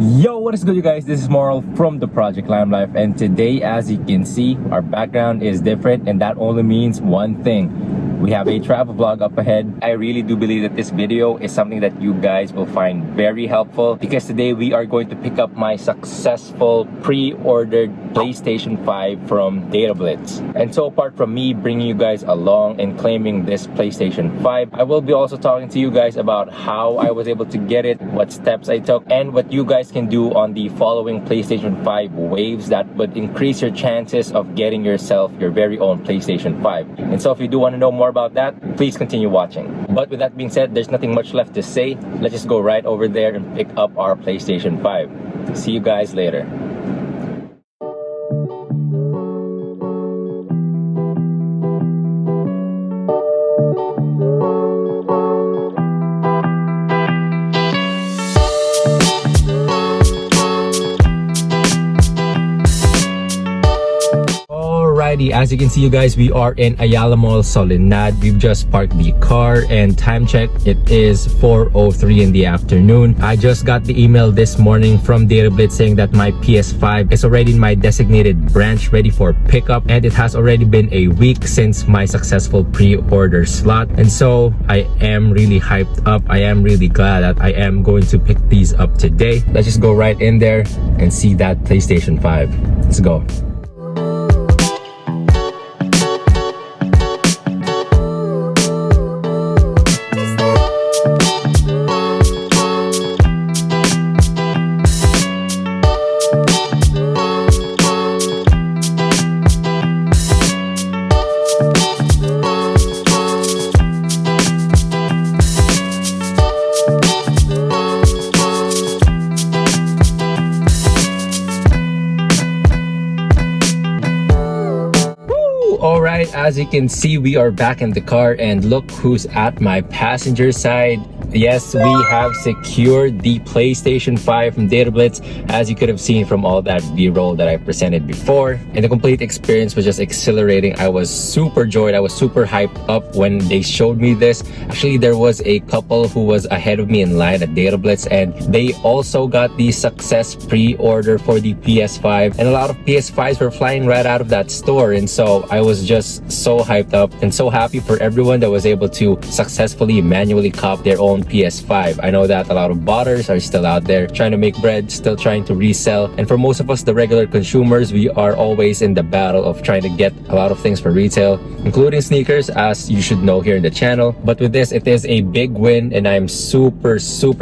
Yo, what is good, you guys? This is Moral from the Project Lime Life, and today, as you can see, our background is different, and that only means one thing. We have a travel vlog up ahead. I really do believe that this video is something that you guys will find very helpful, because today we are going to pick up my successful pre-ordered PlayStation 5 from Datablitz. And so apart from me bringing you guys along and claiming this PlayStation 5, I will be also talking to you guys about how I was able to get it, what steps I took, and what you guys can do on the following PlayStation 5 waves that would increase your chances of getting yourself your very own PlayStation 5. And so if you do want to know more about that, please continue watching. But with that being said, there's nothing much left to say. Let's just go right over there and pick up our PlayStation 5. See you guys later. As you can see, you guys, we are in Ayala Mall, Soledad. We've just parked the car, and time check, it is 4:03 in the afternoon. I just got the email this morning from Datablitz saying that my PS5 is already in my designated branch ready for pickup, and it has already been a week since my successful pre-order slot. And so I am really hyped up. I am really glad that I am going to pick these up today. Let's just go right in there and see that PlayStation 5. Let's go. Alright, as you can see, we are back in the car, and look who's at my passenger side. Yes, we have secured the PlayStation 5 from Datablitz, as you could have seen from all that B-roll that I presented before. And the complete experience was just exhilarating. I was super joyed. I was super hyped up when they showed me this. Actually, there was a couple who was ahead of me in line at Datablitz, and they also got the success pre-order for the PS5. And a lot of PS5s were flying right out of that store. And so I was just so hyped up and so happy for everyone that was able to successfully manually cop their own PS5. I know that a lot of botters are still out there trying to make bread, still trying to resell. And for most of us, the regular consumers, we are always in the battle of trying to get a lot of things for retail, including sneakers, as you should know here in the channel. But with this, it is a big win, and I'm super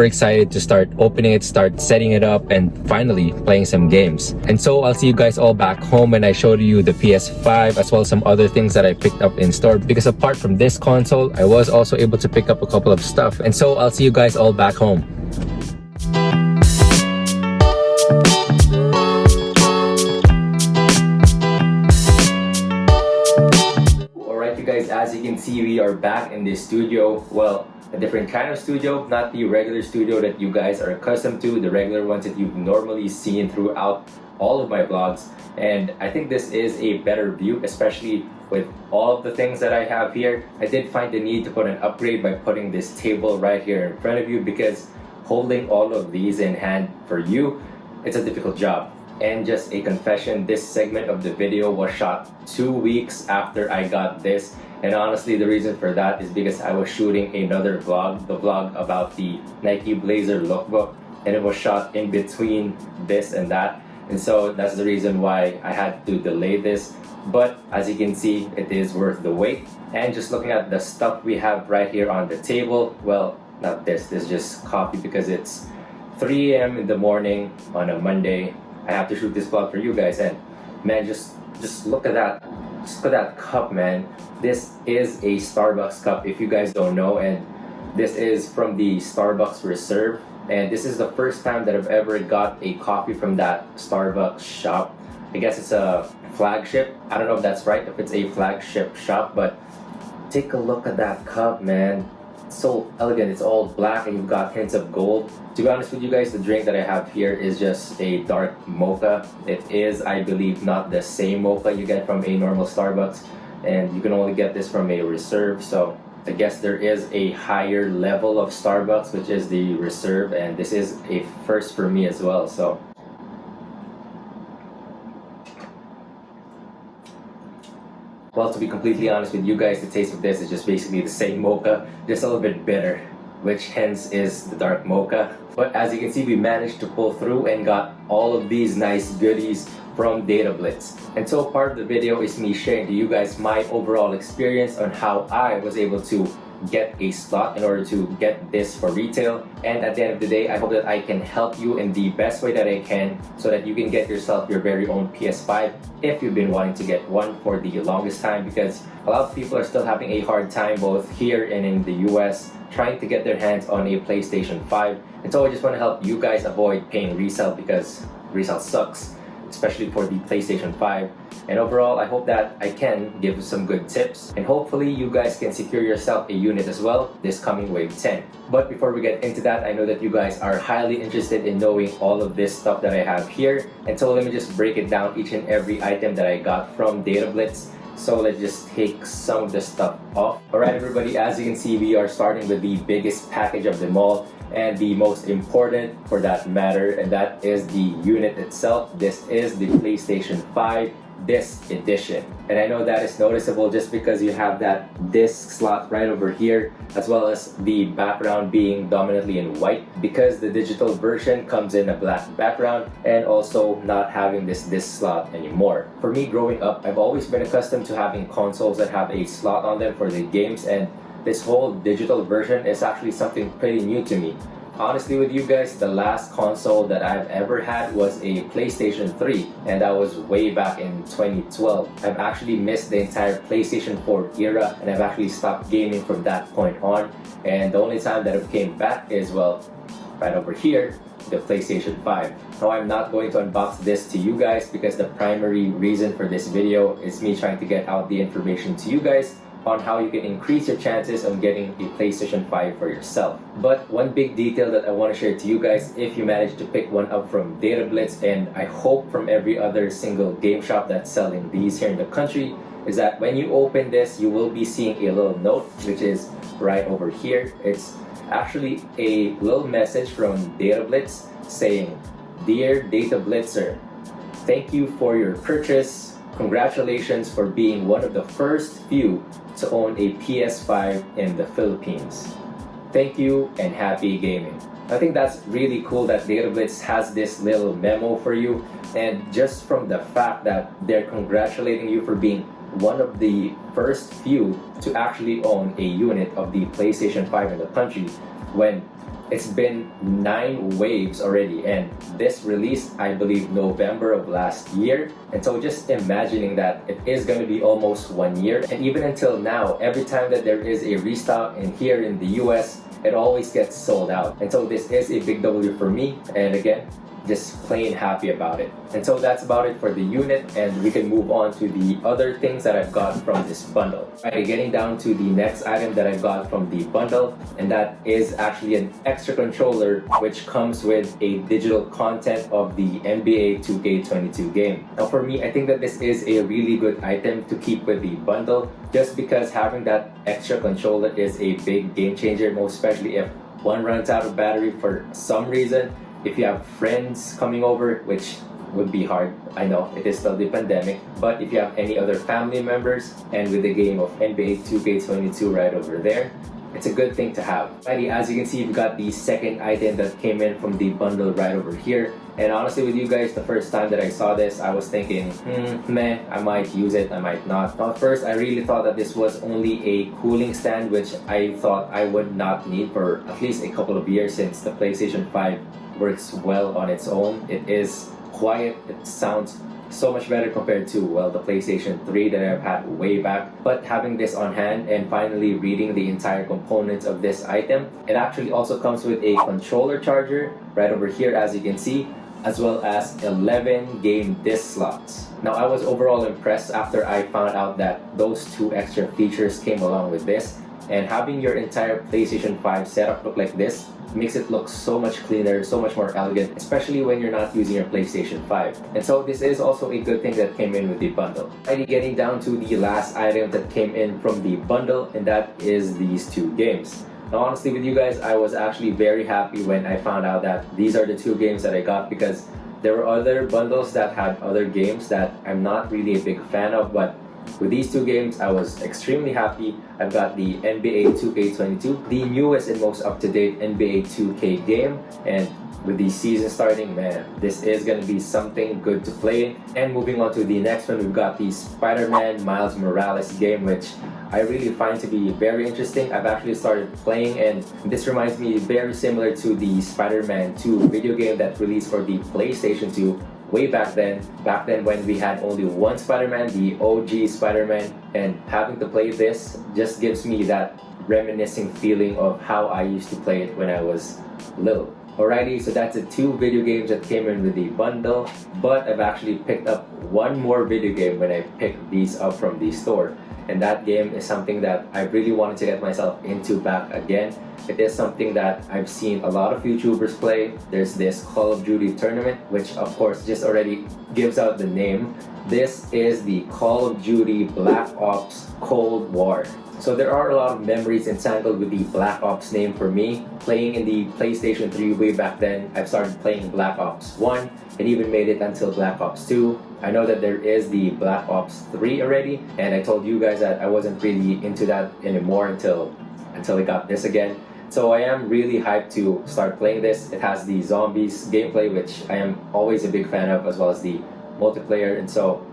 excited to start opening it, start setting it up, and finally playing some games. And so I'll see you guys all back home when I show you the PS5 as well as some other things that I picked up in store, because apart from this console, I was also able to pick up a couple of stuff. And so I'll see you guys all back home. Alright, you guys, as you can see, we are back in the studio. Well, a different kind of studio, not the regular studio that you guys are accustomed to, the regular ones that you've normally seen throughout all of my vlogs. And I think this is a better view, especially with all of the things that I have here. I did find the need to put an upgrade by putting this table right here in front of you, because holding all of these in hand for you, it's a difficult job. And just a confession, this segment of the video was shot 2 weeks after I got this. And honestly, the reason for that is because I was shooting another vlog, the vlog about the Nike Blazer lookbook, and it was shot in between this and that. And so that's the reason why I had to delay this. But as you can see, it is worth the wait. And just looking at the stuff we have right here on the table, well, not this is just coffee, because it's 3 a.m. in the morning on a Monday. I have to shoot this vlog for you guys, and man, just look at that. Just look at that cup, man. This is a Starbucks cup, if you guys don't know, and this is from the Starbucks Reserve. And this is the first time that I've ever got a coffee from that Starbucks shop. I guess it's a flagship. I don't know if that's right, if it's a flagship shop, but take a look at that cup, man. It's so elegant. It's all black and you've got hints of gold. To be honest with you guys, the drink that I have here is just a dark mocha. It is, I believe, not the same mocha you get from a normal Starbucks, and you can only get this from a Reserve. So I guess there is a higher level of Starbucks, which is the Reserve, and this is a first for me as well. So well, to be completely honest with you guys, the taste of this is just basically the same mocha, just a little bit bitter, which hence is the dark mocha. But as you can see, we managed to pull through and got all of these nice goodies from Datablitz. And so part of the video is me sharing to you guys my overall experience on how I was able to get a slot in order to get this for retail. And at the end of the day, I hope that I can help you in the best way that I can so that you can get yourself your very own PS5 if you've been wanting to get one for the longest time, because a lot of people are still having a hard time both here and in the US trying to get their hands on a PlayStation 5. And so I just want to help you guys avoid paying resale, because resale sucks, especially for the PlayStation 5. And overall, I hope that I can give some good tips, and hopefully you guys can secure yourself a unit as well this coming Wave 10. But before we get into that, I know that you guys are highly interested in knowing all of this stuff that I have here, and so let me just break it down, each and every item that I got from Datablitz. So let's just take some of the stuff off. Alright everybody, as you can see, we are starting with the biggest package of them all, and the most important for that matter, and that is the unit itself. This is the PlayStation 5 disc edition, and I know that is noticeable just because you have that disc slot right over here, as well as the background being dominantly in white, because the digital version comes in a black background, and also not having this disc slot anymore. For me, growing up, I've always been accustomed to having consoles that have a slot on them for the games, and this whole digital version is actually something pretty new to me. Honestly with you guys, the last console that I've ever had was a PlayStation 3, and that was way back in 2012. I've actually missed the entire PlayStation 4 era, and I've actually stopped gaming from that point on, and the only time that it came back is, well, right over here, the PlayStation 5. Now I'm not going to unbox this to you guys because the primary reason for this video is me trying to get out the information to you guys on how you can increase your chances of getting a PlayStation 5 for yourself. But one big detail that I want to share to you guys, if you manage to pick one up from Datablitz, and I hope from every other single game shop that's selling these here in the country, is that when you open this, you will be seeing a little note, which is right over here. It's actually a little message from Datablitz saying, "Dear Datablitzer, thank you for your purchase. Congratulations for being one of the first few to own a PS5 in the Philippines. Thank you and happy gaming." I think that's really cool that Datablitz has this little memo for you, and just from the fact that they're congratulating you for being one of the first few to actually own a unit of the PlayStation 5 in the country, when it's been 9 waves already, and this released, I believe, November of last year. And so just imagining that it is going to be almost 1 year, and even until now, every time that there is a restock in here in the US, it always gets sold out. And so this is a big W for me, and again, just plain happy about it. And so that's about it for the unit, and we can move on to the other things that I've got from this bundle. Alright, getting down to the next item that I got from the bundle, and that is actually an extra controller which comes with a digital content of the NBA 2K22 game. Now for me, I think that this is a really good item to keep with the bundle, just because having that extra controller is a big game changer, most especially if one runs out of battery for some reason. If you have friends coming over, which would be hard, I know it is still the pandemic, but if you have any other family members, and with the game of NBA 2K22 right over there, it's a good thing to have. Alrighty, as you can see, you've got the second item that came in from the bundle right over here. And honestly with you guys, the first time that I saw this, I was thinking, meh, I might use it, I might not. Now, at first, I really thought that this was only a cooling stand, which I thought I would not need for at least a couple of years, since the PlayStation 5 works well on its own. It is quiet, it sounds so much better compared to, well, the PlayStation 3 that I've had way back. But having this on hand and finally reading the entire components of this item, it actually also comes with a controller charger right over here, as you can see, as well as 11 game disc slots. Now I was overall impressed after I found out that those 2 extra features came along with this, and having your entire PlayStation 5 setup look like this makes it look so much cleaner, so much more elegant, especially when you're not using your PlayStation 5. And so this is also a good thing that came in with the bundle. Alrighty, getting down to the last item that came in from the bundle, and that is these two games. Now, honestly with you guys, I was actually very happy when I found out that these are the two games that I got, because there were other bundles that had other games that I'm not really a big fan of, but with these two games, I was extremely happy. I've got the NBA 2K22, the newest and most up-to-date NBA 2K game, and with the season starting, man, this is going to be something good to play. And moving on to the next one, we've got the Spider-Man Miles Morales game, which I really find to be very interesting. I've actually started playing, and this reminds me very similar to the Spider-Man 2 video game that released for the PlayStation 2 way back then when we had only one Spider-Man, the OG Spider-Man, and having to play this just gives me that reminiscing feeling of how I used to play it when I was little. Alrighty, so that's the two video games that came in with the bundle, but I've actually picked up one more video game when I picked these up from the store. And that game is something that I really wanted to get myself into back again. It is something that I've seen a lot of YouTubers play. There's this Call of Duty tournament, which of course just already gives out the name. This is the Call of Duty Black Ops Cold War. So there are a lot of memories entangled with the Black Ops name for me. Playing in the PlayStation 3 way back then, I've started playing Black Ops 1 and even made it until Black Ops 2. I know that there is the Black Ops 3 already, and I told you guys that I wasn't really into that anymore until I got this again. So I am really hyped to start playing this. It has the zombies gameplay, which I am always a big fan of, as well as the multiplayer, and so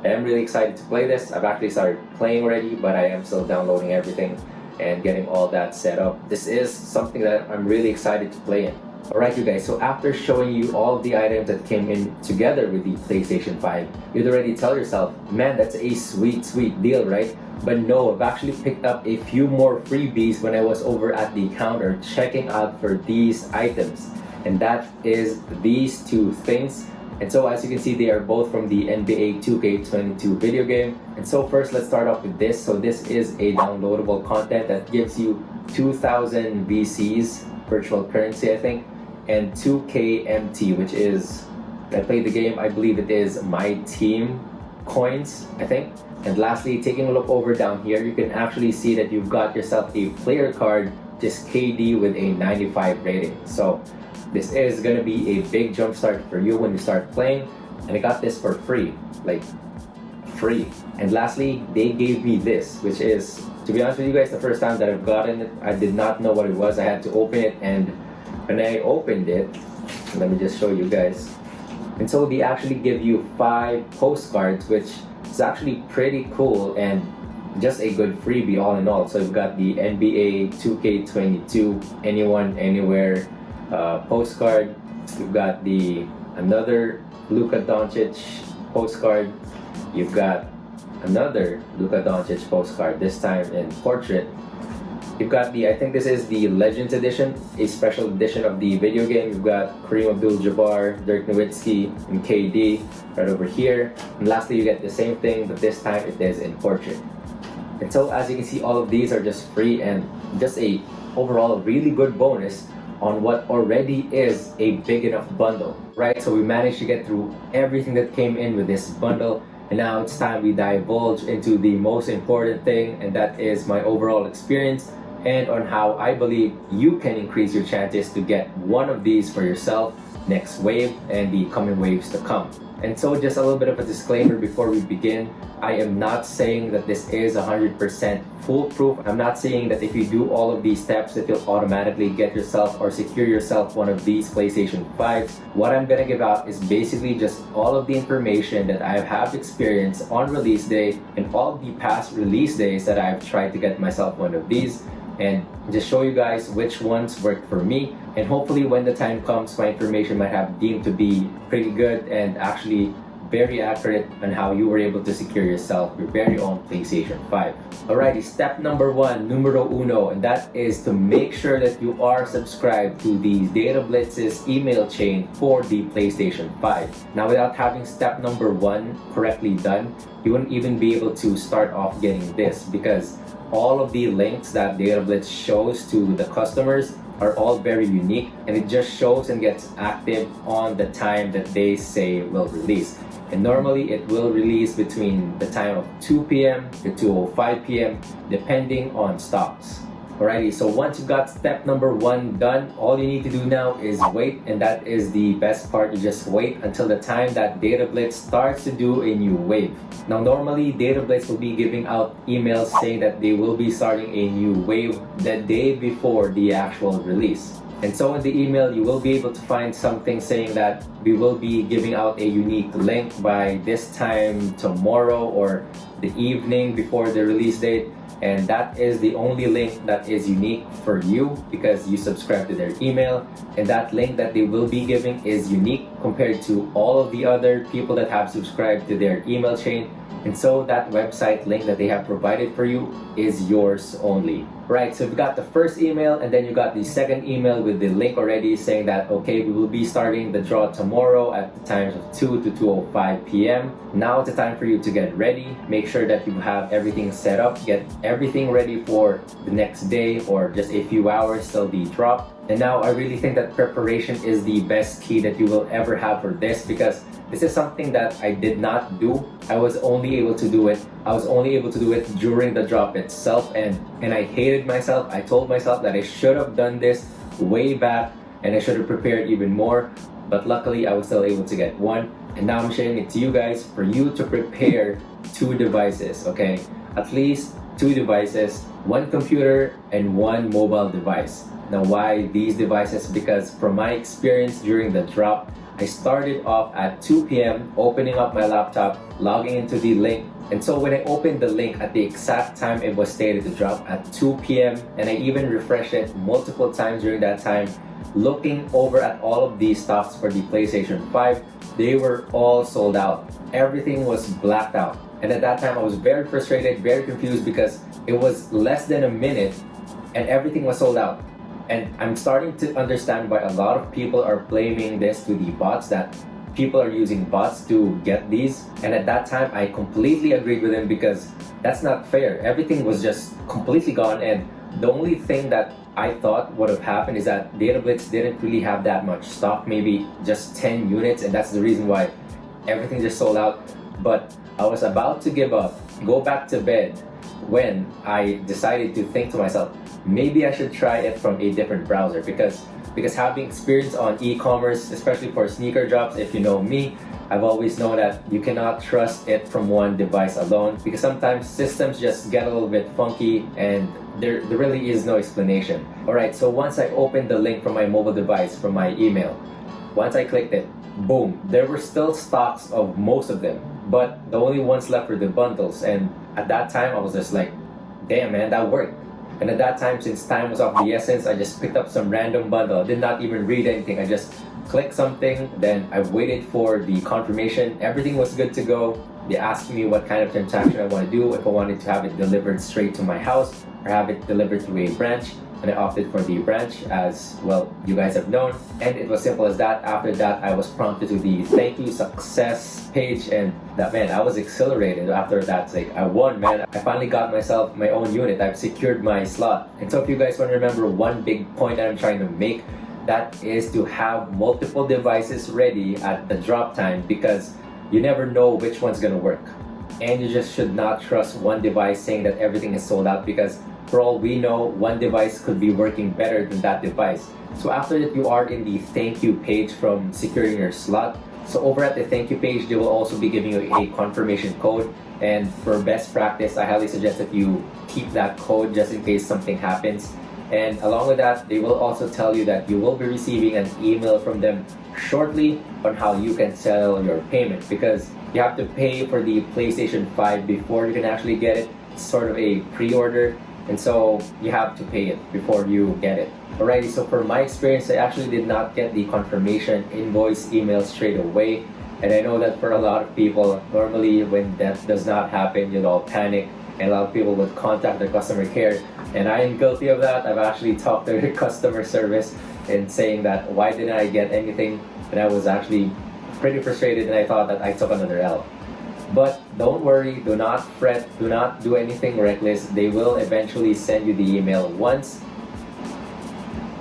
I am really excited to play this. I've actually started playing already, but I am still downloading everything and getting all that set up. This is something that I'm really excited to play in. Alright you guys, so after showing you all of the items that came in together with the PlayStation 5, you'd already tell yourself, man, that's a sweet deal, right? But no, I've actually picked up a few more freebies when I was over at the counter checking out for these items. And that is these two things. And so as you can see, they are both from the NBA 2K22 video game. And so first, let's start off with this. So this is a downloadable content that gives you 2,000 VCs, virtual currency I think, and 2K MT, which is, I played the game, I believe it is My Team coins, I think. And lastly, taking a look over down here, you can actually see that you've got yourself a player card, just KD with a 95 rating. So this is gonna be a big jump start for you when you start playing. And I got this for free, like free. And lastly, they gave me this, which is, to be honest with you guys, the first time that I've gotten it, I did not know what it was. I had to open it, and when I opened it, let me just show you guys. And so they actually give you 5 postcards, which is actually pretty cool and just a good freebie all in all. So you've got the NBA 2K22 Anyone Anywhere postcard. You've got the another Luka Doncic postcard. You've got another Luka Doncic postcard, this time in portrait. You've got the, I think this is the Legends edition, a special edition of the video game. You've got Kareem Abdul-Jabbar, Dirk Nowitzki, and KD right over here. And lastly, you get the same thing, but this time it is in portrait. And so as you can see, all of these are just free and just a overall really good bonus on what already is a big enough bundle, right? So we managed to get through everything that came in with this bundle, and now it's time we divulge into the most important thing, and that is my overall experience and on how I believe you can increase your chances to get one of these for yourself next wave and the coming waves to come. And so just a little bit of a disclaimer before we begin. I am not saying that this is 100% foolproof. I'm not saying that if you do all of these steps that you'll automatically get yourself or secure yourself one of these PlayStation 5s. What I'm gonna give out is basically just all of the information that I have experienced on release day and all of the past release days that I've tried to get myself one of these, and just show you guys which ones worked for me. And hopefully when the time comes, my information might have deemed to be pretty good and actually very accurate on how you were able to secure yourself your very own PlayStation 5. Alrighty, step number 1, numero uno, and that is to make sure that you are subscribed to the Datablitz's email chain for the PlayStation 5. Now, without having step number 1 correctly done, you wouldn't even be able to start off getting this, because all of the links that Datablitz shows to the customers are all very unique, and it just shows and gets active on the time that they say will release. And normally it will release between the time of 2 p.m. to 2:05 p.m. depending on stocks. Alrighty, so once you've got step number 1 done, all you need to do now is wait, and that is the best part. You just wait until the time that Datablitz starts to do a new wave. Now normally Datablitz will be giving out emails saying that they will be starting a new wave the day before the actual release. And so in the email, you will be able to find something saying that we will be giving out a unique link by this time tomorrow or the evening before the release date. And that is the only link that is unique for you because you subscribe to their email. And that link that they will be giving is unique compared to all of the other people that have subscribed to their email chain. And so that website link that they have provided for you is yours only. Right, so you've got the first email and then you got the second email with the link already saying that, okay, we will be starting the draw tomorrow at the times of 2 to 2:05 p.m. Now it's the time for you to get ready. Make sure that you have everything set up, get everything ready for the next day or just a few hours till the drop. And now I really think that preparation is the best key that you will ever have for this because this is something that I did not do. I was only able to do it during the drop itself and I hated myself. I told myself that I should have done this way back and I should have prepared even more. But luckily I was still able to get one. And now I'm sharing it to you guys for you to prepare 2 devices, okay? At least 2 devices, 1 computer and 1 mobile device. Now why these devices? Because from my experience during the drop, I started off at 2 p.m. opening up my laptop, logging into the link. And so when I opened the link at the exact time it was stated to drop at 2 p.m. and I even refreshed it multiple times during that time, looking over at all of these stocks for the PlayStation 5, they were all sold out. Everything was blacked out. And at that time I was very frustrated, very confused because it was less than a minute and everything was sold out. And I'm starting to understand why a lot of people are blaming this to the bots, that people are using bots to get these. And at that time, I completely agreed with him because that's not fair. Everything was just completely gone. And the only thing that I thought would have happened is that Datablitz didn't really have that much stock, maybe just 10 units. And that's the reason why everything just sold out. But I was about to give up, go back to bed when I decided to think to myself, maybe I should try it from a different browser because having experience on e-commerce, especially for sneaker drops, if you know me, I've always known that you cannot trust it from one device alone because sometimes systems just get a little bit funky and there really is no explanation. Alright, so once I opened the link from my mobile device from my email, once I clicked it, boom, there were still stocks of most of them, but the only ones left were the bundles. And at that time I was just like, damn man, that worked. And at that time, since time was of the essence, I just picked up some random bundle. I did not even read anything. I just clicked something, then I waited for the confirmation. Everything was good to go. They asked me what kind of transaction I want to do, if I wanted to have it delivered straight to my house or have it delivered through a branch. And I opted for the branch, as well you guys have known, and it was simple as that. After that, I was prompted to the thank you success page, and that, man, I was exhilarated after that. It's like I won, man. I finally got myself my own unit. I've secured my slot. And so if you guys want to remember one big point that I'm trying to make, that is to have multiple devices ready at the drop time because you never know which one's gonna work. And you just should not trust one device saying that everything is sold out because for all we know, one device could be working better than that device. So after that, you are in the thank you page from securing your slot. So over at the thank you page, they will also be giving you a confirmation code. And for best practice, I highly suggest that you keep that code just in case something happens. And along with that, they will also tell you that you will be receiving an email from them shortly on how you can settle your payment because you have to pay for the PlayStation 5 before you can actually get it. It's sort of a pre-order. And so you have to pay it before you get it. Alrighty, so for my experience, I actually did not get the confirmation invoice email straight away. And I know that for a lot of people, normally when that does not happen, you'll all panic and a lot of people would contact their customer care. And I am guilty of that. I've actually talked to their customer service and saying that why didn't I get anything? And I was actually pretty frustrated and I thought that I took another L. But don't worry, do not fret, do not do anything reckless. They will eventually send you the email once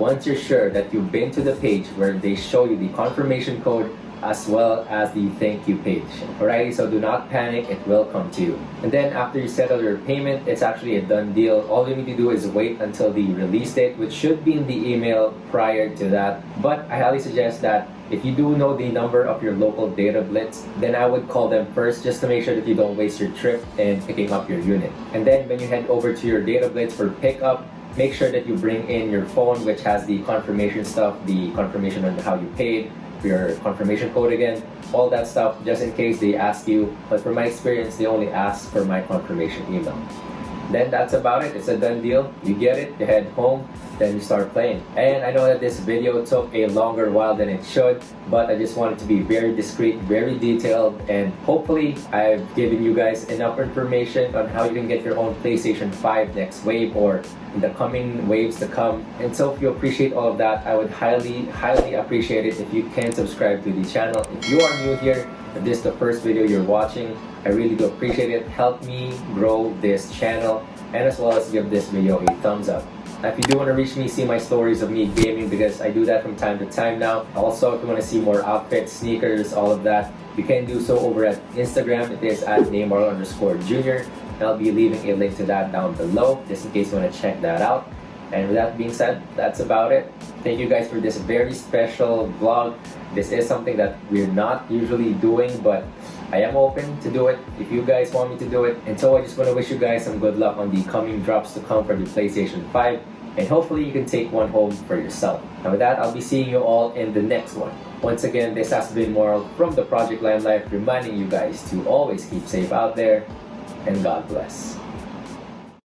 once you're sure that you've been to the page where they show you the confirmation code as well as the thank you page. Alrighty, so do not panic, it will come to you. And then after you settle your payment, it's actually a done deal. All you need to do is wait until the release date, which should be in the email prior to that. But I highly suggest that if you do know the number of your local Datablitz, then I would call them first just to make sure that you don't waste your trip in picking up your unit. And then when you head over to your Datablitz for pickup, make sure that you bring in your phone, which has the confirmation stuff, the confirmation on how you paid, your confirmation code again, all that stuff, just in case they ask you. But from my experience, they only ask for my confirmation email. Then that's about it. It's a done deal. You get it, you head home, then you start playing. And I know that this video took a longer while than it should, but I just wanted to be very discreet, very detailed, and hopefully I've given you guys enough information on how you can get your own PlayStation 5 next wave or in the coming waves to come. And so if you appreciate all of that, I would highly appreciate it if you can subscribe to the channel. If you are new here, if this is the first video you're watching, I really do appreciate it. Help me grow this channel, and as well as give this video a thumbs up. Now, if you do want to reach me, see my stories of me gaming, because I do that from time to time now. Also, if you want to see more outfits, sneakers, all of that, you can do so over at Instagram. It is at Neymar_Jr. And I'll be leaving a link to that down below, just in case you want to check that out. And with that being said, that's about it. Thank you guys for this very special vlog. This is something that we're not usually doing, but I am open to do it if you guys want me to do it. And so I just want to wish you guys some good luck on the coming drops to come for the PlayStation 5. And hopefully you can take one home for yourself. And with that, I'll be seeing you all in the next one. Once again, this has been Moral from the Project Line Life, reminding you guys to always keep safe out there, and God bless.